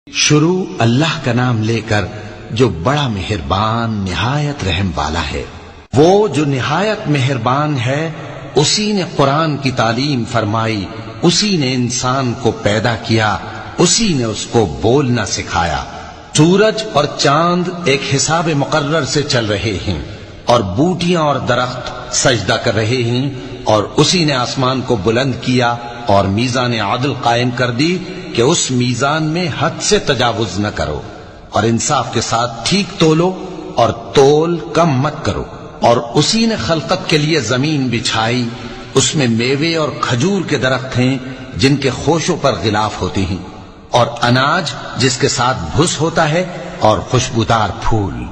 شروع اللہ کا نام لے کر جو بڑا مہربان نہایت رحم والا ہے۔ وہ جو نہایت مہربان ہے اسی نے قرآن کی تعلیم فرمائی، اسی نے انسان کو پیدا کیا، اسی نے اس کو بولنا سکھایا۔ سورج اور چاند ایک حساب مقرر سے چل رہے ہیں اور بوٹیاں اور درخت سجدہ کر رہے ہیں، اور اسی نے آسمان کو بلند کیا اور میزان عدل قائم کر دی کہ اس میزان میں حد سے تجاوز نہ کرو، اور انصاف کے ساتھ ٹھیک تولو اور تول کم مت کرو۔ اور اسی نے خلقت کے لیے زمین بچھائی، اس میں میوے اور کھجور کے درخت ہیں جن کے خوشوں پر غلاف ہوتے ہیں، اور اناج جس کے ساتھ بھس ہوتا ہے، اور خوشبودار پھول۔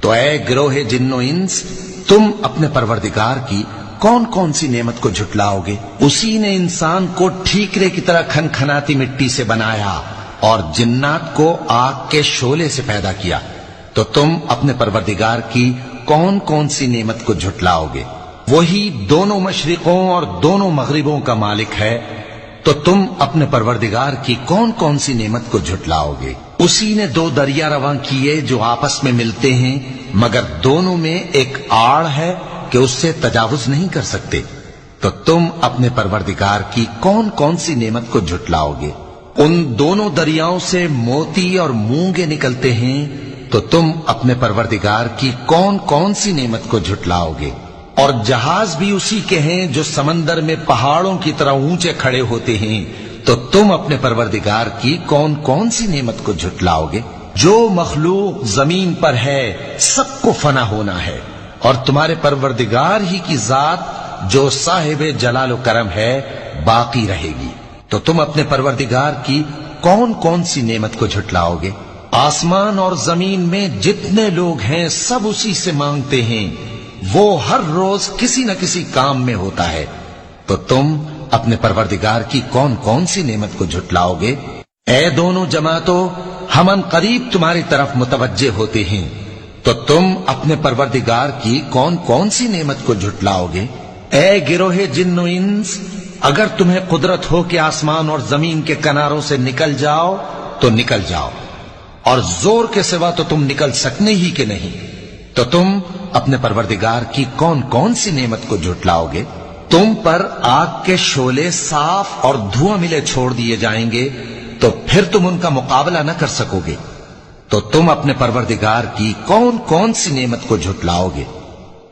تو اے گروہ جن و انس، تم اپنے پروردگار کی کون کون سی نعمت کو جھٹلاؤ گے؟ اسی نے انسان کو ٹھیکرے کی طرح کھنکھناتی مٹی سے بنایا اور جنات کو آگ کے شعلے سے پیدا کیا۔ تو تم اپنے پروردگار کی کون کون سی نعمت کو جھٹلاؤ گے؟ وہی دونوں مشرقوں اور دونوں مغربوں کا مالک ہے، تو تم اپنے پروردگار کی کون کون سی نعمت کو جھٹلاؤ گے؟ اسی نے دو دریا رواں کیے جو آپس میں ملتے ہیں، مگر دونوں میں ایک آڑ ہے کہ اس سے تجاوز نہیں کر سکتے۔ تو تم اپنے پروردگار کی کون کون سی نعمت کو جھٹلاؤ گے؟ ان دونوں دریاؤں سے موتی اور مونگے نکلتے ہیں، تو تم اپنے پروردگار کی کون کون سی نعمت کو جھٹلاؤ گے؟ اور جہاز بھی اسی کے ہیں جو سمندر میں پہاڑوں کی طرح اونچے کھڑے ہوتے ہیں، تو تم اپنے پروردگار کی کون کون سی نعمت کو جھٹلاؤ گے؟ جو مخلوق زمین پر ہے سب کو فنا ہونا ہے، اور تمہارے پروردگار ہی کی ذات جو صاحب جلال و کرم ہے باقی رہے گی۔ تو تم اپنے پروردگار کی کون کون سی نعمت کو جھٹلاؤ گے؟ آسمان اور زمین میں جتنے لوگ ہیں سب اسی سے مانگتے ہیں، وہ ہر روز کسی نہ کسی کام میں ہوتا ہے۔ تو تم اپنے پروردگار کی کون کون سی نعمت کو جھٹلاؤ گے؟ اے دونوں جماعتوں، ہم ان قریب تمہاری طرف متوجہ ہوتے ہیں، تو تم اپنے پروردگار کی کون کون سی نعمت کو جھٹلاؤ گے؟ اے گروہ جن و انس، اگر تمہیں قدرت ہو کہ آسمان اور زمین کے کناروں سے نکل جاؤ تو نکل جاؤ، اور زور کے سوا تو تم نکل سکنے ہی کہ نہیں، تو تم اپنے پروردگار کی کون کون سی نعمت کو جھٹلاؤ گے؟ تم پر آگ کے شعلے صاف اور دھواں ملے چھوڑ دیے جائیں گے، تو پھر تم ان کا مقابلہ نہ کر سکو گے۔ تو تم اپنے پروردگار کی کون کون سی نعمت کو جھٹلاؤ گے؟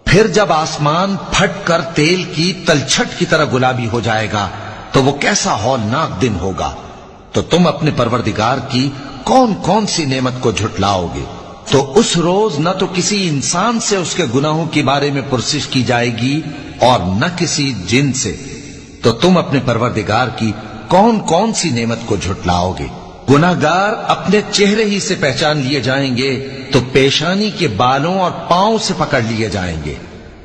پھر جب آسمان پھٹ کر تیل کی تلچھٹ کی طرح گلابی ہو جائے گا تو وہ کیسا ہولناک دن ہوگا۔ تو تم اپنے پروردگار کی کون کون سی نعمت کو جھٹلاؤ گے؟ تو اس روز نہ تو کسی انسان سے اس کے گناہوں کے بارے میں پرسش کی جائے گی اور نہ کسی جن سے۔ تو تم اپنے پروردگار کی کون کون سی نعمت کو جھٹلاؤ گے؟ گناہگار اپنے چہرے ہی سے پہچان لیے جائیں گے تو پیشانی کے بالوں اور پاؤں سے پکڑ لیے جائیں گے۔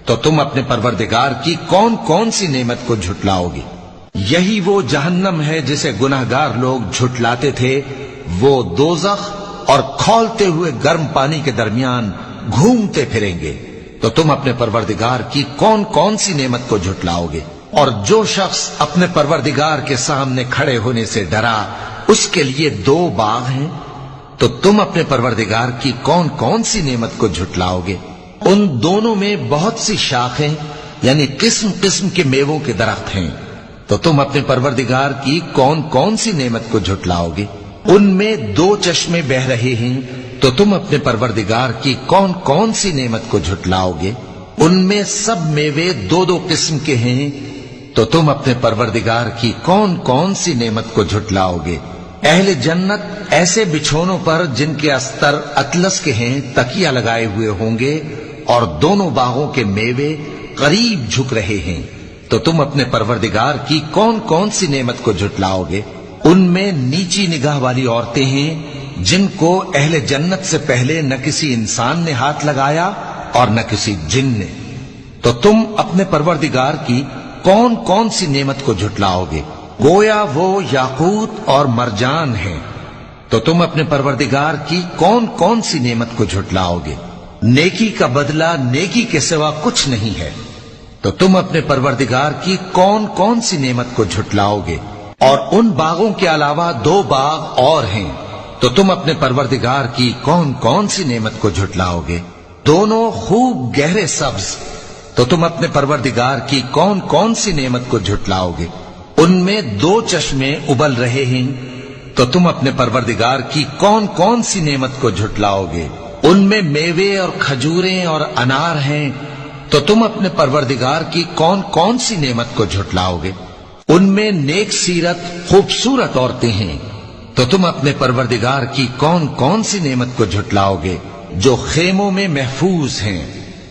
تو تم اپنے پروردگار کی کون کون سی نعمت کو جھٹلاؤ گے؟ یہی وہ جہنم ہے جسے گناہگار لوگ جھٹلاتے تھے، وہ دوزخ اور کھولتے ہوئے گرم پانی کے درمیان گھومتے پھریں گے۔ تو تم اپنے پروردگار کی کون کون سی نعمت کو جھٹلاؤ گے؟ اور جو شخص اپنے پروردگار کے سامنے کھڑے ہونے سے ڈرا، اس کے لیے دو باغ ہیں، تو تم اپنے پروردگار کی کون کون سی نعمت کو جھٹلاؤ گے؟ ان دونوں میں بہت سی شاخیں یعنی قسم قسم کے میووں کے درخت ہیں، تو تم اپنے پروردگار کی کون کون سی نعمت کو جھٹلاؤ گے؟ ان میں دو چشمے بہ رہے ہیں، تو تم اپنے پروردگار کی کون کون سی نعمت کو جھٹلاؤ گے؟ ان میں سب میوے دو دو قسم کے ہیں، تو تم اپنے پروردگار کی کون کون سی نعمت کو جھٹلاؤ گے؟ اہل جنت ایسے بچھونوں پر جن کے استر اطلس کے ہیں تکیہ لگائے ہوئے ہوں گے، اور دونوں باغوں کے میوے قریب جھک رہے ہیں، تو تم اپنے پروردگار کی کون کون سی نعمت کو جھٹلاؤ گے؟ ان میں نیچی نگاہ والی عورتیں ہیں جن کو اہل جنت سے پہلے نہ کسی انسان نے ہاتھ لگایا اور نہ کسی جن نے۔ تو تم اپنے پروردگار کی کون کون سی نعمت کو جھٹلاؤ گے؟ گویا وہ یاقوت اور مرجان ہیں، تو تم اپنے پروردگار کی کون کون سی نعمت کو جھٹلاؤ گے؟ نیکی کا بدلہ نیکی کے سوا کچھ نہیں ہے، تو تم اپنے پروردگار کی کون کون سی نعمت کو جھٹلاؤ گے؟ اور ان باغوں کے علاوہ دو باغ اور ہیں، تو تم اپنے پروردگار کی کون کون سی نعمت کو جھٹلاؤ گے؟ دونوں خوب گہرے سبز، تو تم اپنے پروردگار کی کون کون سی نعمت کو جھٹلاؤ گے؟ ان میں 2 چشمے ابل رہے ہیں، تو تم اپنے پروردگار کی کون کون سی نعمت کو جھٹلاؤ گے؟ ان میں میوے اور کھجوریں اور انار ہیں، تو تم اپنے پروردگار کی کون کون سی نعمت کو جھٹلاؤ گے؟ ان میں نیک سیرت خوبصورت عورتیں ہیں، تو تم اپنے پروردگار کی کون کون سی نعمت کو جھٹلاؤ گے؟ جو خیموں میں محفوظ ہیں،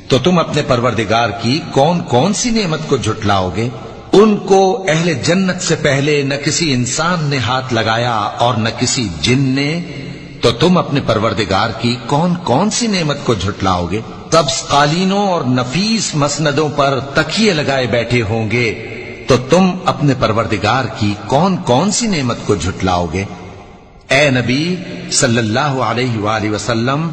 تو تم اپنے پروردگار کی کون کون سی نعمت کو جھٹلاؤ گے؟ ان کو اہل جنت سے پہلے نہ کسی انسان نے ہاتھ لگایا اور نہ کسی جن نے، تو تم اپنے پروردگار کی کون کون سی نعمت کو جھٹلاؤ گے؟ سبز قالینوں اور نفیس مسندوں پر تکیے لگائے بیٹھے ہوں گے، تو تم اپنے پروردگار کی کون کون سی نعمت کو جھٹلاؤ گے؟ اے نبی صلی اللہ علیہ وآلہ وسلم،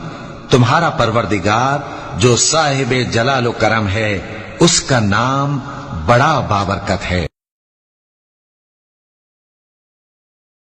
تمہارا پروردگار جو صاحب جلال و کرم ہے، اس کا نام بڑا بابرکت ہے۔